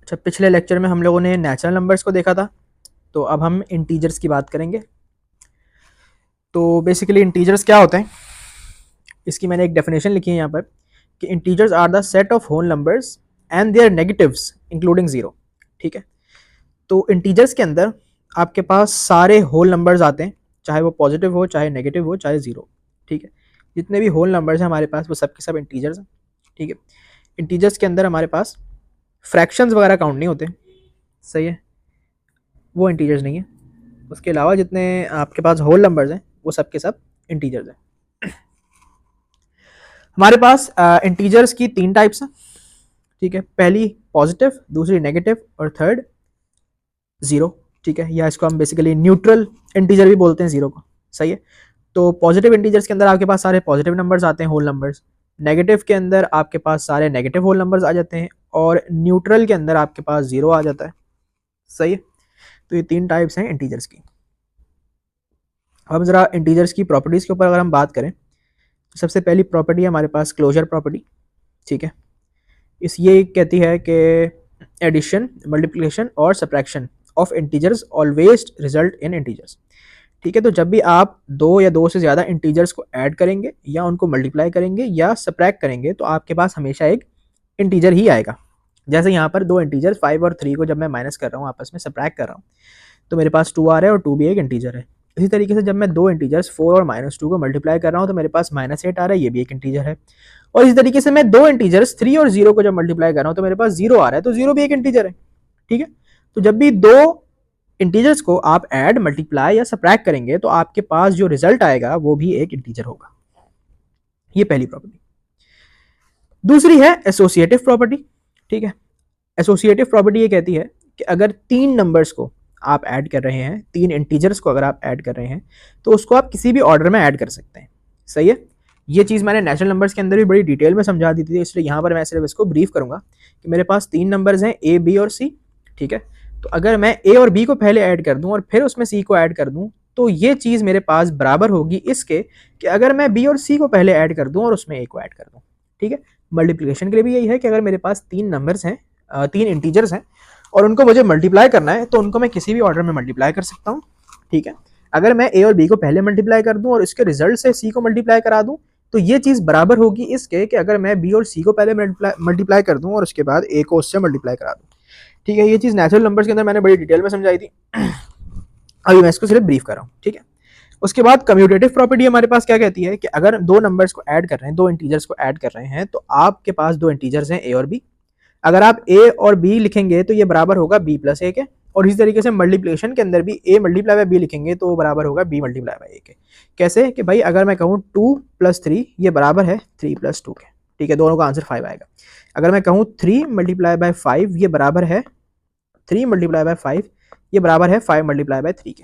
अच्छा, पिछले लेक्चर में हम लोगों ने नेचुरल नंबर्स को देखा था, तो अब हम इंटीजर्स की बात करेंगे। तो बेसिकली इंटीजर्स क्या होते हैं, इसकी मैंने एक डेफिनेशन लिखी है यहाँ पर कि integers are the set of whole numbers and their negatives including zero. ठीक है, तो इंटीजर्स के अंदर आपके पास सारे होल नंबर्स आते हैं, चाहे वो पॉजिटिव हो, चाहे नेगेटिव हो, चाहे जीरो। ठीक है, जितने भी होल नंबर्स हैं हमारे पास वो सब के सब इंटीजर्स हैं। ठीक है, इंटीजर्स के अंदर हमारे पास फ्रैक्शंस वगैरह काउंट नहीं होते, सही है, वो इंटीजर्स नहीं है। उसके अलावा जितने आपके पास होल नंबर्स हैं वो सब के सब इंटीजर्स हैं। हमारे पास इंटीजर्स की तीन टाइप्स हैं। ठीक है, पहली पॉजिटिव, दूसरी नेगेटिव और थर्ड जीरो। ठीक है, या इसको हम बेसिकली न्यूट्रल इंटीजर भी बोलते हैं जीरो को, सही है। तो पॉजिटिव इंटीजर्स के अंदर आपके पास सारे पॉजिटिव नंबर्स आते हैं, होल नंबर्स। नेगेटिव के अंदर आपके पास सारे नेगेटिव होल नंबर्स आ जाते हैं, और न्यूट्रल के अंदर आपके पास जीरो आ जाता है, सही है। तो ये तीन टाइप्स हैं इंटीजर्स की। अब जरा इंटीजर्स की प्रॉपर्टीज के ऊपर अगर हम बात करें, तो सबसे पहली प्रॉपर्टी है हमारे पास क्लोजर प्रॉपर्टी। ठीक है, ये कहती है कि एडिशन, मल्टीप्लिकेशन और subtraction of integers always result in integers. ठीक है, तो जब भी आप दो या दो से ज़्यादा इंटीजर्स को ऐड करेंगे या उनको मल्टीप्लाई करेंगे या सब्ट्रैक्ट करेंगे, तो आपके पास हमेशा एक इंटीजर ही आएगा। जैसे यहाँ पर दो इंटीजर 5 और 3 को जब मैं माइनस कर रहा हूँ, आपस में सब्ट्रैक्ट कर रहा हूँ, तो मेरे पास 2 आ रहा है और 2 भी एक इंटीजर है। इसी तरीके से जब मैं दो इंटीजर्स 4 और -2 को मल्टीप्लाई कर रहा हूँ, तो मेरे पास -8 आ रहा है, ये भी एक इंटीजर है। और इसी तरीके से मैं दो इंटीजर्स 3 और 0 को जब मल्टीप्लाई कर रहा हूँ, तो मेरे पास 0 आ रहा है, तो 0 भी एक इंटीजर है। ठीक है, तो जब भी दो इंटीजर्स को आप ऐड, मल्टीप्लाई या सब्ट्रैक्ट करेंगे, तो आपके पास जो रिजल्ट आएगा वो भी एक इंटीजर होगा। ये पहली प्रॉपर्टी। दूसरी है एसोसिएटिव प्रॉपर्टी। ठीक है, एसोसिएटिव प्रॉपर्टी ये कहती है कि अगर तीन नंबर्स को आप ऐड कर रहे हैं, तीन इंटीजर्स को अगर आप ऐड कर रहे हैं, तो उसको आप किसी भी ऑर्डर में ऐड कर सकते हैं, सही है। ये चीज़ मैंने नेचुरल नंबर्स के अंदर भी बड़ी डिटेल में समझा दी थी, इसलिए यहाँ पर मैं सिर्फ इसको ब्रीफ करूंगा कि मेरे पास तीन नंबर्स हैं ए, बी और सी। ठीक है, तो अगर मैं ए और बी को पहले ऐड कर दूं और फिर उसमें सी को ऐड कर दूं, तो ये चीज़ मेरे पास बराबर होगी इसके कि अगर मैं बी और सी को पहले ऐड कर दूं और उसमें ए को ऐड कर दूं। ठीक है, मल्टीप्लिकेशन के लिए भी यही है कि अगर मेरे पास तीन नंबर्स हैं, तीन इंटीजर्स हैं, और उनको मुझे मल्टीप्लाई करना है, तो उनको मैं किसी भी ऑर्डर में मल्टीप्लाई कर सकता हूँ। ठीक है, अगर मैं ए और बी को पहले मल्टीप्लाई कर दूं और इसके रिजल्ट से सी को मल्टीप्लाई करा दूं, तो ये चीज़ बराबर होगी इसके कि अगर मैं बी और सी को पहले मल्टीप्लाई कर दूं और उसके बाद ए को उससे मल्टीप्लाई करा दूं। ठीक है, ये चीज़ नेचुरल नंबर्स के अंदर मैंने बड़ी डिटेल में समझाई थी, अभी मैं इसको सिर्फ ब्रीफ कर रहा हूँ। ठीक है, उसके बाद कम्यूटेटिव प्रॉपर्टी हमारे पास क्या कहती है कि अगर दो नंबर्स को ऐड कर रहे हैं, दो इंटीजर्स को ऐड कर रहे हैं, तो आपके पास दो इंटीजर्स हैं ए और बी। अगर आप ए और बी लिखेंगे तो ये बराबर होगा बी प्लस ए के, और इसी तरीके से मल्टीप्लिकेशन के अंदर भी ए मल्टीप्लाई बाय बी लिखेंगे तो वो बराबर होगा बी मल्टीप्लाई बाय ए के। कैसे कि भाई अगर मैं कहूँ 2 + 3 ये बराबर है 3 + 2 के। ठीक है, दोनों का आंसर 5 आएगा। अगर मैं कहूँ 3 × 5 ये बराबर है 3 × 5 ये बराबर है 5 × 3 के।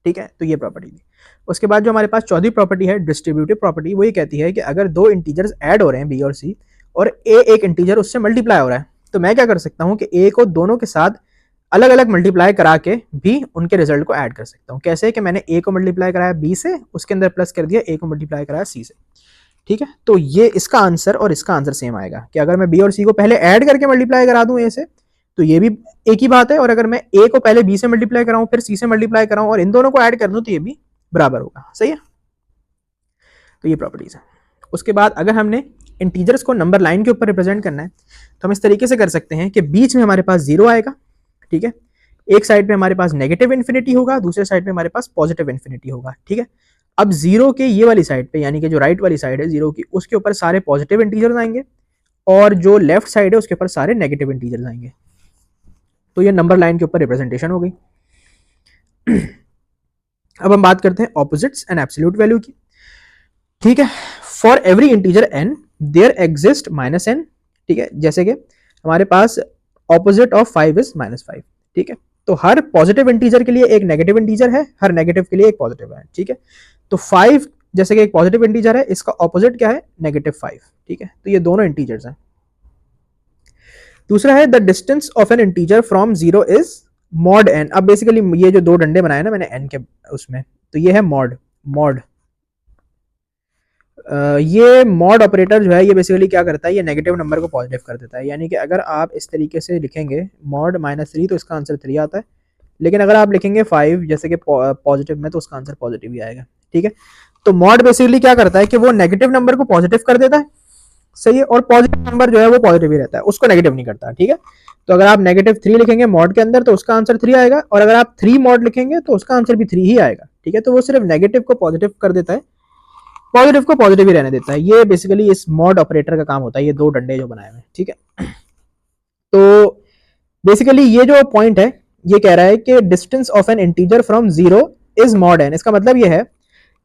ठीक है, तो ये प्रॉपर्टी थी। उसके बाद जो हमारे पास चौथी प्रॉपर्टी है डिस्ट्रीब्यूटिव प्रॉपर्टी, वो ये कहती है कि अगर दो इंटीजर्स ऐड हो रहे हैं बी और सी, और ए एक इंटीजर उससे मल्टीप्लाई हो रहा है, तो मैं क्या कर सकता हूँ कि ए को दोनों के साथ अलग अलग मल्टीप्लाई करा के भी उनके रिजल्ट को ऐड कर सकता हूँ। कैसे कि मैंने ए को मल्टीप्लाई कराया बी से, उसके अंदर प्लस कर दिया ए को मल्टीप्लाई कराया सी से। ठीक है, तो ये इसका आंसर और इसका आंसर सेम आएगा कि अगर मैं बी और सी को पहले ऐड करके मल्टीप्लाई करा दूं ए से, तो ये भी एक ही बात है, और अगर मैं ए को पहले बी से मल्टीप्लाई कराऊं फिर सी से मल्टीप्लाई कराऊं और इन दोनों को ऐड कर दूं, तो ये भी बराबर होगा, सही है। तो ये प्रॉपर्टीज है। उसके बाद अगर हमने इंटीजर्स को नंबर लाइन के ऊपर रिप्रेजेंट करना है, तो हम इस तरीके से कर सकते हैं कि बीच में हमारे पास जीरो आएगा। ठीक है, एक साइड पे हमारे पास नेगेटिव इन्फिनिटी होगा, दूसरे साइड पे हमारे पास पॉजिटिव इन्फिनिटी होगा। ठीक है, अब जीरो के ये वाली साइड पे, यानी कि जो राइट वाली साइड है जीरो की, उसके ऊपर सारे पॉजिटिव इंटीजर्स आएंगे, और जो लेफ्ट साइड है उसके ऊपर सारे नेगेटिव इंटीजर्स आएंगे। तो ये नंबर लाइन के ऊपर रिप्रेजेंटेशन हो गई। अब हम बात करते हैं ऑपोजिट्स एंड एब्सोल्यूट वैल्यू की। ठीक है, for every integer n there exist -n। ठीक है, जैसे कि हमारे पास ऑपोजिट ऑफ 5 इज -5। ठीक है, तो हर पॉजिटिव इंटीजर के लिए एक नेगेटिव इंटीजर है, हर नेगेटिव के लिए एक पॉजिटिव है। ठीक है, तो 5 जैसे कि एक पॉजिटिव इंटीजर है, इसका ऑपोजिट क्या है, -5। ठीक है, तो ये दोनों इंटीजर्स हैं। दूसरा है the distance of an integer from 0 is mod n। अब बेसिकली ये जो दो डंडे बनाए ना मैंने n के उसमें, तो ये है मॉड। ये मॉड ऑपरेटर जो है ये बेसिकली क्या करता है, ये नेगेटिव नंबर को पॉजिटिव कर देता है। यानी कि अगर आप इस तरीके से लिखेंगे मॉड -3 तो इसका आंसर 3 आता है, लेकिन अगर आप लिखेंगे 5 जैसे कि पॉजिटिव में तो उसका आंसर पॉजिटिव ही आएगा। ठीक है, तो मॉड बेसिकली क्या करता है कि वो नेगेटिव नंबर को पॉजिटिव कर देता है, सही है, और पॉजिटिव नंबर जो है वो पॉजिटिव ही रहता है, उसको नेगेटिव नहीं करता। ठीक है, तो अगर आप -3 लिखेंगे मॉड के अंदर तो उसका आंसर 3 आएगा, और अगर आप 3 मॉड लिखेंगे तो उसका आंसर भी 3 ही आएगा। ठीक है, तो वो सिर्फ नेगेटिव को पॉजिटिव कर देता है, पॉजिटिव को पॉजिटिव ही रहने देता है। ये बेसिकली इस मॉड ऑपरेटर का काम होता है, ये दो डंडे जो बनाए हुए हैं। ठीक है, तो बेसिकली ये जो पॉइंट है ये कह रहा है कि distance of an integer from zero is mod n. इसका मतलब ये है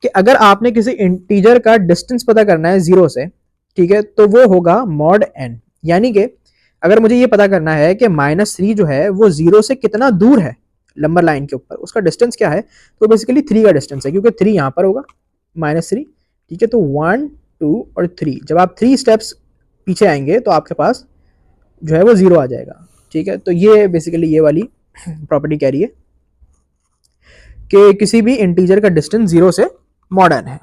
कि अगर आपने किसी इंटीजर का डिस्टेंस पता करना है जीरो से, ठीक है, तो वो होगा मॉड एन। यानी कि अगर मुझे ये पता करना है कि -3 जो है वो जीरो से कितना दूर है लंबर लाइन के ऊपर, उसका डिस्टेंस क्या है, तो बेसिकली 3 का डिस्टेंस है, क्योंकि 3 यहाँ पर होगा -3। ठीक है, तो 1 2 और 3, जब आप 3 स्टेप्स पीछे आएंगे तो आपके पास जो है वो 0 आ जाएगा। ठीक है, तो ये बेसिकली ये वाली प्रॉपर्टी कह रही है कि किसी भी इंटीजर का डिस्टेंस 0 से मॉडर्न है।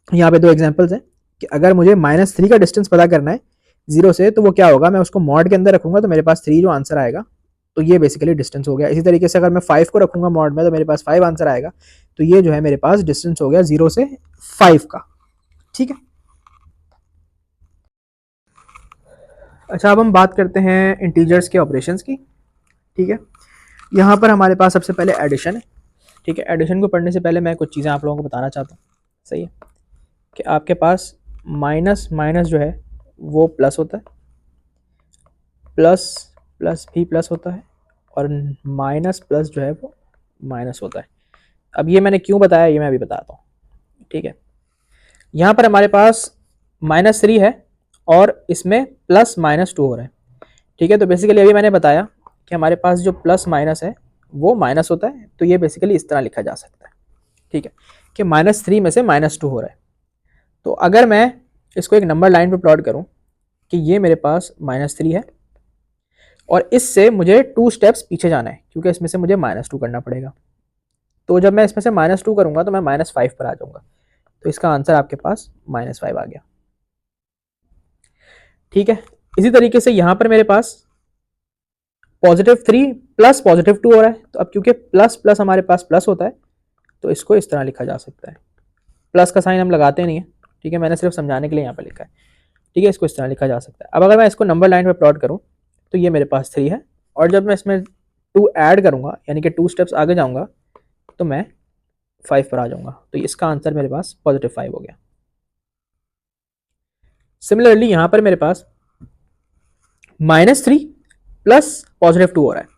यहाँ पे दो एग्जांपल्स हैं कि अगर मुझे -3 का डिस्टेंस पता करना है 0 से, तो वो क्या होगा, मैं उसको मॉड के अंदर रखूंगा तो मेरे पास 3 जो आंसर आएगा, तो ये बेसिकली डिस्टेंस हो गया। इसी तरीके से अगर मैं 5 को रखूंगा मॉड में तो मेरे पास 5 आंसर आएगा, तो ये जो है मेरे पास डिस्टेंस हो गया 0 से 5 का। ठीक है, अच्छा अब हम बात करते हैं इंटीजर्स के ऑपरेशंस की। ठीक है, यहाँ पर हमारे पास सबसे पहले एडिशन है। ठीक है, एडिशन को पढ़ने से पहले मैं कुछ चीज़ें आप लोगों को बताना चाहता हूँ, सही है, कि आपके पास माइनस माइनस जो है वो प्लस होता है, प्लस प्लस भी प्लस होता है, और माइनस प्लस जो है वो माइनस होता है। अब ये मैंने क्यों बताया ये मैं अभी बताता हूँ। ठीक है, यहाँ पर हमारे पास -3 है और इसमें +-2 हो रहा है। ठीक है, तो बेसिकली अभी मैंने बताया कि हमारे पास जो प्लस माइनस है वो माइनस होता है, तो ये बेसिकली इस तरह लिखा जा सकता है। ठीक है, कि -3 में से -2 हो रहा है। तो अगर मैं इसको एक नंबर लाइन पे प्लॉट करूं कि ये मेरे पास -3 है और इससे मुझे 2 स्टेप्स पीछे जाना है, क्योंकि इसमें से मुझे -2 करना पड़ेगा। तो जब मैं इसमें से -2 करूंगा तो मैं -5 पर आ जाऊंगा, तो इसका आंसर आपके पास -5 आ गया। ठीक है, इसी तरीके से यहाँ पर मेरे पास +3 प्लस +2 हो रहा है, तो अब क्योंकि प्लस प्लस हमारे पास प्लस होता है तो इसको इस तरह लिखा जा सकता है। प्लस का साइन हम लगाते नहीं है, ठीक है, मैंने सिर्फ समझाने के लिए यहाँ पे लिखा है। ठीक है, इसको इस तरह लिखा जा सकता है। अब अगर मैं इसको नंबर लाइन पे प्लॉट करूँ तो ये मेरे पास 3 है, और जब मैं इसमें 2 ऐड करूँगा यानी कि 2 स्टेप्स आगे जाऊँगा तो मैं 5 पर आ जाऊँगा, तो इसका आंसर मेरे पास +5 हो गया। सिमिलरली यहाँ पर मेरे पास -3 प्लस +2 हो रहा है,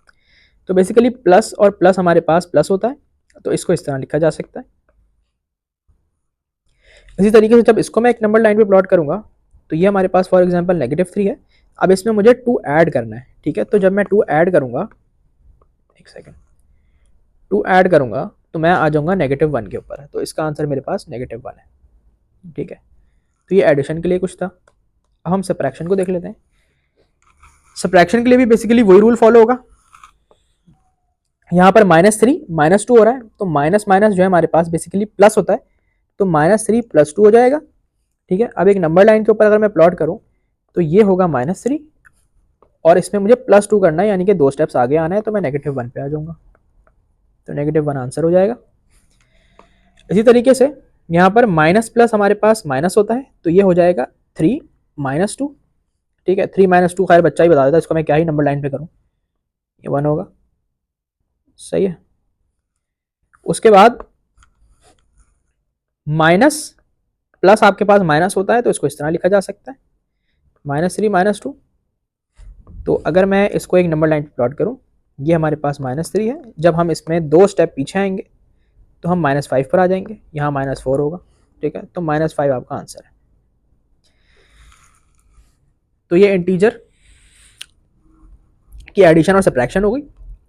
तो बेसिकली प्लस और प्लस हमारे पास प्लस होता है, तो इसको इस तरह लिखा जा सकता है। इसी तरीके से जब इसको मैं एक नंबर लाइन पे प्लॉट करूंगा तो ये हमारे पास फॉर एग्जांपल -3 है। अब इसमें मुझे 2 ऐड करना है। ठीक है, तो जब मैं 2 ऐड करूंगा, एक सेकेंड, 2 ऐड करूंगा तो मैं आ जाऊंगा -1 के ऊपर, तो इसका आंसर मेरे पास -1 है। ठीक है, तो ये एडिशन के लिए कुछ था। अब हम सब्ट्रैक्शन को देख लेते हैं। सब्ट्रैक्शन के लिए भी बेसिकली वही रूल फॉलो होगा। यहाँ पर -3 -2 हो रहा है, तो माइनस माइनस जो है हमारे पास बेसिकली प्लस होता है, तो -3 + 2 हो जाएगा। ठीक है, अब एक नंबर लाइन के ऊपर अगर मैं प्लॉट करूं तो ये होगा -3 और इसमें मुझे +2 करना है, यानी कि 2 स्टेप्स आगे आना है, तो मैं -1 पे आ जाऊंगा, तो -1 आंसर हो जाएगा। इसी तरीके से यहाँ पर माइनस प्लस हमारे पास माइनस होता है, तो ये हो जाएगा 3 -2। ठीक है, 3 - 2 खैर बच्चा ही बता देता, इसको मैं क्या ही नंबर लाइन पे करूँ, ये 1 होगा, सही है। उसके बाद माइनस प्लस आपके पास माइनस होता है, तो इसको इस तरह लिखा जा सकता है -3 -2। तो अगर मैं इसको एक नंबर लाइन पे प्लॉट करूं, ये हमारे पास -3 है, जब हम इसमें 2 स्टेप पीछे आएंगे तो हम -5 पर आ जाएंगे, यहाँ -4 होगा। ठीक है, तो -5 आपका आंसर है। तो ये इंटीजर की एडिशन और सब्ट्रैक्शन हो गई।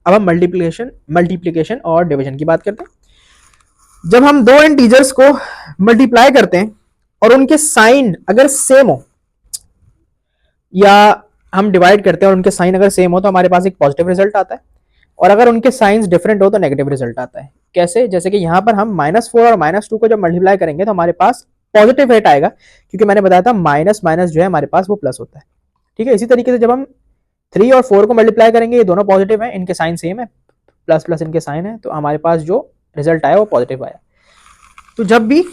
अब हम मल्टीप्लिकेशन और डिवीजन की बात करते हैं। जब हम दो इंटीजर्स को मल्टीप्लाई करते हैं और उनके साइन अगर सेम हो, या हम डिवाइड करते हैं और उनके साइन अगर सेम हो, तो हमारे पास एक पॉजिटिव रिजल्ट आता है, और अगर उनके साइंस डिफरेंट हो तो नेगेटिव रिजल्ट आता है। कैसे, जैसे कि यहाँ पर हम -4 और -2 को जब मल्टीप्लाई करेंगे तो हमारे पास पॉजिटिव रेट आएगा, क्योंकि मैंने बताया था माइनस माइनस जो है हमारे पास वो प्लस होता है, ठीक है। इसी तरीके से जब हम 3 और 4 को मल्टीप्लाई करेंगे, ये दोनों पॉजिटिव हैं, इनके साइन सेम है, प्लस प्लस इनके साइन है, तो हमारे पास जो रिजल्ट आया वो पॉजिटिव आया। तो जब भी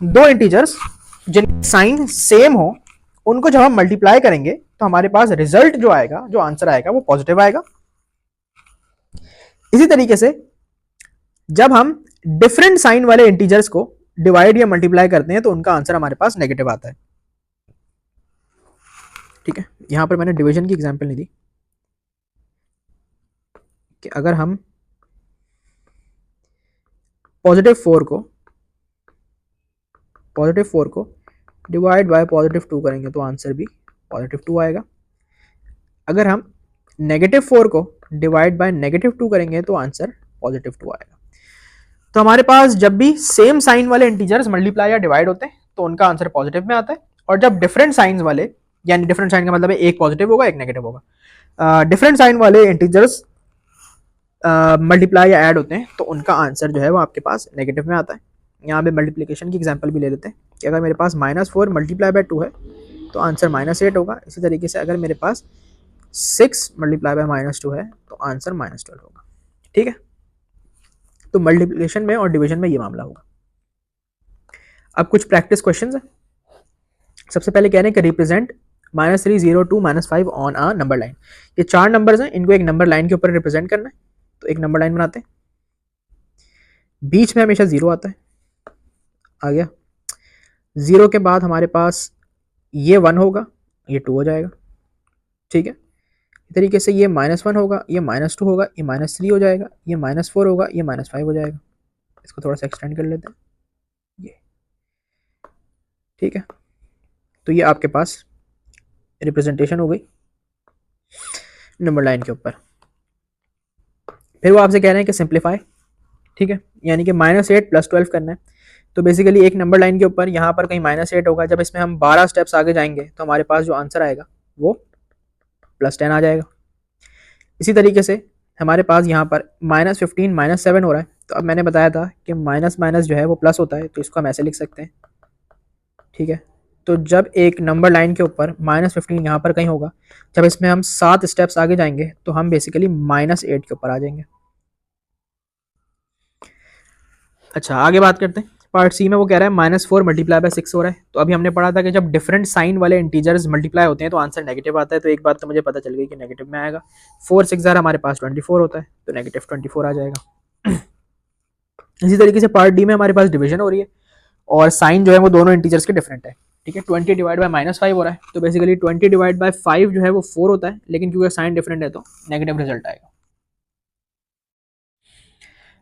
दो इंटीजर्स जिनके साइन सेम हो उनको जब हम मल्टीप्लाई करेंगे तो हमारे पास रिजल्ट जो आएगा, जो आंसर आएगा, वो पॉजिटिव आएगा। इसी तरीके से जब हम डिफरेंट साइन वाले इंटीजर्स को डिवाइड या मल्टीप्लाई करते हैं तो उनका आंसर हमारे पास नेगेटिव आता है, ठीक है। यहां पर मैंने डिवीजन की एग्जांपल नहीं दी कि अगर हम पॉजिटिव 4 को डिवाइड बाय पॉजिटिव 2 करेंगे तो आंसर भी पॉजिटिव 2 आएगा। अगर हम नेगेटिव 4 को डिवाइड बाय नेगेटिव 2 करेंगे तो आंसर पॉजिटिव 2 आएगा। तो हमारे पास जब भी सेम साइन वाले इंटीजर्स मल्टीप्लाई या डिवाइड होते हैं तो उनका आंसर पॉजिटिव में आता है, और जब डिफरेंट साइन वाले, यानी डिफरेंट साइन का मतलब है एक पॉजिटिव होगा एक नेगेटिव होगा, डिफरेंट साइन वाले इंटीजर्स मल्टीप्लाई या ऐड होते हैं तो उनका आंसर जो है वो आपके पास नेगेटिव में आता है। यहाँ पे मल्टीप्लिकेशन की एग्जांपल भी ले लेते हैं कि अगर मेरे पास -4 मल्टीप्लाई बाय 2 है तो आंसर -8 होगा। इसी तरीके से अगर मेरे पास 6 मल्टीप्लाई बाय -2 है तो आंसर -12 होगा, ठीक है। तो मल्टीप्लिकेशन में और डिवीजन में ये मामला होगा। अब कुछ प्रैक्टिस क्वेश्चंस है। सबसे पहले कह रहे हैं कि represent -3, 0, 2, -5 on a number line. ये 4 नंबर्स हैं, इनको एक नंबर लाइन के ऊपर रिप्रेजेंट करना है, तो एक नंबर लाइन बनाते हैं। बीच में हमेशा 0 आता है, आ गया। 0 के बाद हमारे पास ये 1 होगा, ये 2 हो जाएगा, ठीक है। इस तरीके से ये -1 होगा, ये -2 होगा, ये -3 हो जाएगा, ये -4 होगा, ये -5 हो जाएगा। इसको थोड़ा सा एक्सटेंड कर लेते हैं, ये ठीक है। तो ये आपके पास रिप्रेजेंटेशन हो गई नंबर लाइन के ऊपर। फिर वो आपसे कह रहे हैं कि सिंप्लीफाई, ठीक है, यानी कि -8 + 12 करना है। तो बेसिकली एक नंबर लाइन के ऊपर यहाँ पर कहीं -8 होगा, जब इसमें हम 12 स्टेप्स आगे जाएंगे तो हमारे पास जो आंसर आएगा वो +10 आ जाएगा। इसी तरीके से हमारे पास यहाँ पर -15 -7 हो रहा है, तो अब मैंने बताया था कि माइनस माइनस जो है वो प्लस होता है, तो इसको हम ऐसे लिख सकते हैं, ठीक है। तो जब एक नंबर लाइन के ऊपर -15 यहाँ पर कहीं होगा, जब इसमें हम 7 स्टेप्स आगे जाएंगे तो हम बेसिकली -8 के ऊपर आ जाएंगे। अच्छा, आगे बात करते हैं पार्ट सी में। वो कह रहा है -4 मल्टीप्लाई बाय 6 हो रहा है। तो अभी हमने पढ़ा था कि जब डिफरेंट साइन वाले इंटीजर्स मल्टीप्लाई होते हैं तो आंसर नेगेटिव आता है, तो एक बात तो मुझे पता चल गई कि नेगेटिव में आएगा। 4 6 हमारे पास 24 होता है, तो नेगेटिव 24 आ जाएगा। इसी तरीके से पार्ट डी में हमारे पास डिवीजन हो रही है और साइन जो है वो दोनों इंटीजर्स के डिफरेंट है, ठीक है। 20 डिवाइड बाय -5 हो रहा है, तो बेसिकली 20 डिवाइड बाय 5 जो है वो 4 होता है, लेकिन क्योंकि साइन डिफरेंट है तो नेगेटिव रिजल्ट आएगा।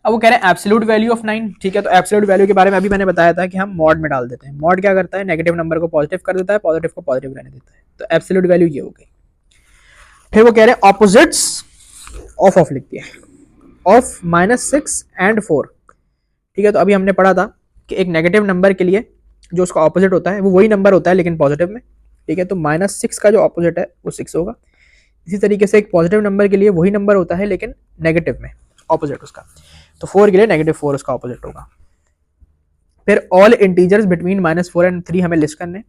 अब वो कह रहे हैं एब्सोल्यूट वैल्यू ऑफ 9, ठीक है। तो एब्सोल्यूट वैल्यू के बारे में अभी मैंने बताया था कि हम मॉड में डाल देते हैं। मॉड क्या करता है, नेगेटिव नंबर को पॉजिटिव कर देता है, पॉजिटिव को पॉजिटिव रहने देता है। तो एब्सोल्यूट वैल्यू ये हो गई। फिर वो कह रहे हैं ऑपोजिट्स ऑफ लिख दिया, ऑफ -6 एंड 4, ठीक है। तो अभी हमने पढ़ा था कि एक नेगेटिव नंबर के लिए जो उसका ऑपोजिट होता है वो वही नंबर होता है लेकिन पॉजिटिव में, ठीक है। तो -6 का जो ऑपोजिट है वो 6 होगा। इसी तरीके से एक पॉजिटिव नंबर के लिए वही नंबर होता है लेकिन नेगेटिव में ऑपोजिट उसका, तो 4 के लिए -4 उसका ऑपोजिट होगा। फिर ऑल इंटीजर्स बिटवीन -4 एंड 3 हमें लिस्ट करने।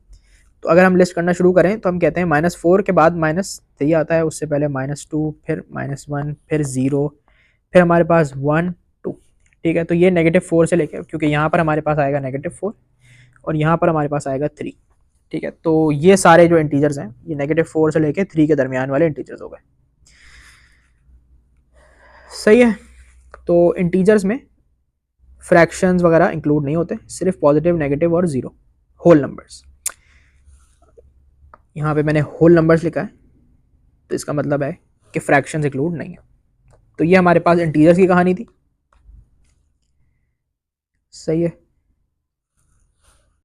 तो अगर हम लिस्ट करना शुरू करें तो हम कहते हैं -4 के बाद -3 आता है, उससे पहले -2, फिर -1, फिर 0, फिर हमारे पास 1 2, ठीक है। तो ये -4 से लेके, क्योंकि यहाँ पर हमारे पास आएगा -4 और यहाँ पर हमारे पास आएगा 3, ठीक है। तो ये सारे जो इंटीजर्स हैं ये -4 से लेके 3 के दरमियान वाले इंटीजर्स हो गए, सही है। तो इंटीजर्स में फ्रैक्शंस वगैरह इंक्लूड नहीं होते, सिर्फ पॉजिटिव, नेगेटिव और 0 होल नंबर्स। यहाँ पे मैंने होल नंबर्स लिखा है, तो इसका मतलब है कि फ्रैक्शंस इंक्लूड नहीं है। तो ये हमारे पास इंटीजर्स की कहानी थी, सही है।